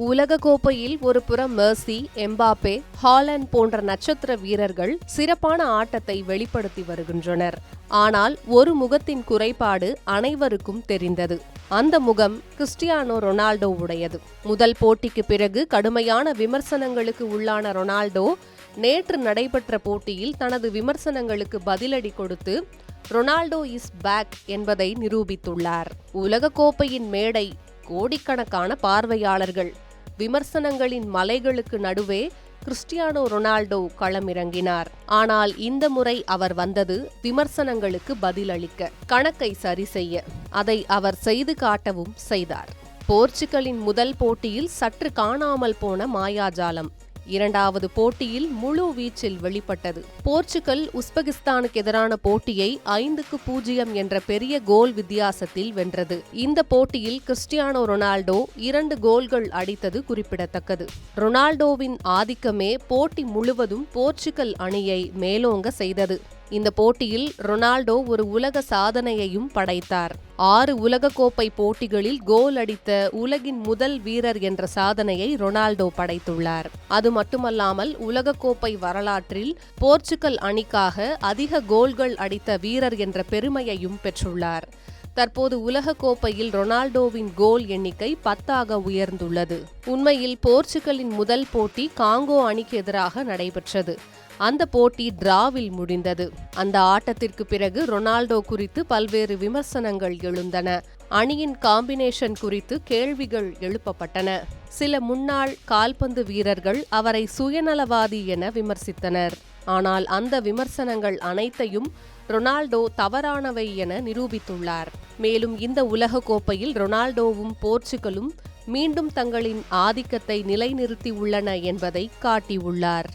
உலகக்கோப்பையில் ஒரு புறம் Mercy, Mbappe, Haaland போன்ற நட்சத்திர வீரர்கள் சிறப்பான ஆட்டத்தை வெளிப்படுத்தி வருகின்றனர். ஆனால் ஒரு முகத்தின் குறைபாடு அனைவருக்கும் தெரிந்தது. அந்த முகம் கிறிஸ்டியானோ ரொனால்டோவுடையது. முதல் போட்டிக்கு பிறகு கடுமையான விமர்சனங்களுக்கு உள்ளான ரொனால்டோ நேற்று நடைபெற்ற போட்டியில் தனது விமர்சனங்களுக்கு பதிலடி கொடுத்து ரொனால்டோ இஸ் பேக் என்பதை நிரூபித்துள்ளார். உலகக்கோப்பையின் மேடை, கோடிக்கணக்கான பார்வையாளர்கள், விமர்சனங்களின் மலைகளுக்கு நடுவே கிறிஸ்டியானோ ரொனால்டோ களமிறங்கினார். ஆனால் இந்த முறை அவர் வந்தது விமர்சனங்களுக்கு பதிலளிக்க, கணக்கை சரி செய்ய. அதை அவர் செய்து காட்டவும் செய்தார். போர்ச்சுகலின் முதல் போட்டியில் சற்று காணாமல் போன மாயாஜாலம் இரண்டாவது போட்டியில் முழு வீச்சில் வெளிப்பட்டது. போர்ச்சுகல் உஸ்பெகிஸ்தானுக்கு எதிரான போட்டியை 5-0 என்ற பெரிய கோல் வித்தியாசத்தில் வென்றது. இந்த போட்டியில் கிறிஸ்டியானோ ரொனால்டோ 2 கோல்கள் அடித்தது குறிப்பிடத்தக்கது. ரொனால்டோவின் ஆதிக்கமே போட்டி முழுவதும் போர்ச்சுகல் அணியை மேலோங்க செய்தது. இந்த போட்டியில் ரொனால்டோ ஒரு உலக சாதனையையும் படைத்தார். 6 உலகக்கோப்பை போட்டிகளில் கோல் அடித்த உலகின் முதல் வீரர் என்ற சாதனையை ரொனால்டோ படைத்துள்ளார். அது மட்டுமல்லாமல் உலகக்கோப்பை வரலாற்றில் போர்ச்சுகல் அணிக்காக அதிக கோல்கள் அடித்த வீரர் என்ற பெருமையையும் பெற்றுள்ளார். தற்போது உலகக்கோப்பையில் ரொனால்டோவின் கோல் எண்ணிக்கை 10ஆக உயர்ந்துள்ளது. உண்மையில் போர்ச்சுகலின் முதல் போட்டி காங்கோ அணிக்கு எதிராக நடைபெற்றது. அந்த போட்டி டிராவில் முடிந்தது. அந்த ஆட்டத்திற்கு பிறகு ரொனால்டோ குறித்து பல்வேறு விமர்சனங்கள் எழுந்தன. அணியின் காம்பினேஷன் குறித்து கேள்விகள் எழுப்பப்பட்டன. சில முன்னாள் கால்பந்து வீரர்கள் அவரை சுயநலவாதி என விமர்சித்தனர். ஆனால் அந்த விமர்சனங்கள் அனைத்தையும் ரொனால்டோ தவறானவை என நிரூபித்துள்ளார். மேலும் இந்த உலகக்கோப்பையில் ரொனால்டோவும் போர்ச்சுகலும் மீண்டும் தங்களின் ஆதிக்கத்தை நிலைநிறுத்தி உள்ளன என்பதை காட்டியுள்ளார்.